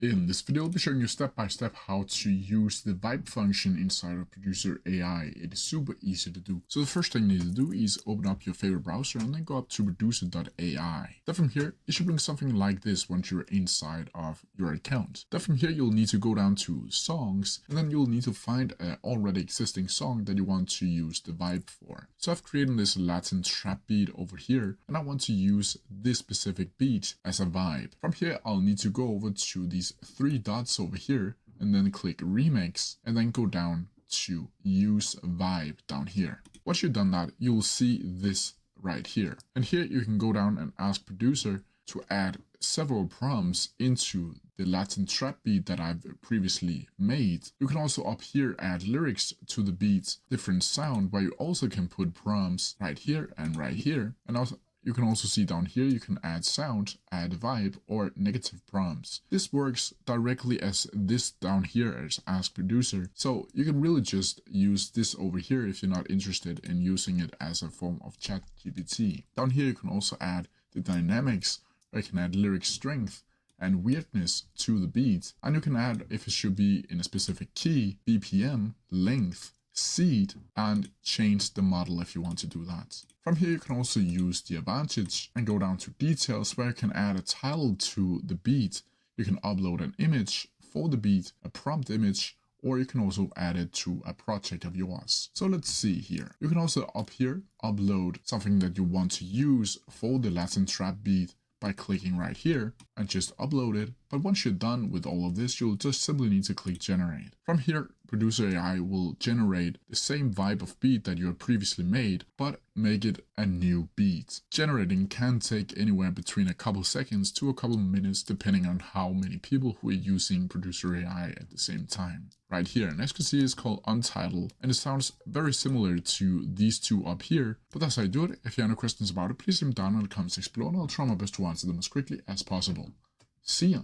In this video, I'll be showing you step by step how to use the vibe function inside of Producer.ai. It is super easy to do. So the first thing you need to do is open up your favorite browser and then go up to Producer.ai. Then from here, it should bring something like this once you're inside of your account. Then from here, you'll need to go down to songs and then you'll need to find an already existing song that you want to use the vibe for. So I've created this Latin trap beat over here and I want to use this specific beat as a vibe. From here, I'll need to go over to these three dots over here and then click remix and then go down to use vibe down here. Once you've done that, you'll see this right here. And here you can go down and ask producer to add several prompts into the Latin trap beat that I've previously made. You can also up here add lyrics to the beat, different sound, where you also can put prompts right here and right here. And also you can also see down here, you can add sound, add vibe, or negative prompts. This works directly as this down here as Ask Producer. So you can really just use this over here if you're not interested in using it as a form of ChatGPT. Down here, you can also add the dynamics, or you can add lyric strength and weirdness to the beat. And you can add if it should be in a specific key, BPM, length, seed, and change the model if you want to do that. From here, you can also use the advantage and go down to details where you can add a title to the beat. You can upload an image for the beat, a prompt image, or you can also add it to a project of yours. So let's see here. You can also up here upload something that you want to use for the Latin trap beat by clicking right here and just upload it. But once you're done with all of this, you'll just simply need to click generate. From here, Producer.ai will generate the same vibe of beat that you had previously made, but make it a new beat. Generating can take anywhere between a couple seconds to a couple minutes, depending on how many people who are using Producer.ai at the same time. Right here, and as you can see, it's called Untitled, and it sounds very similar to these two up here. But as I do it, if you have any questions about it, please leave them down in the comments below, and I'll try my best to answer them as quickly as possible. See ya!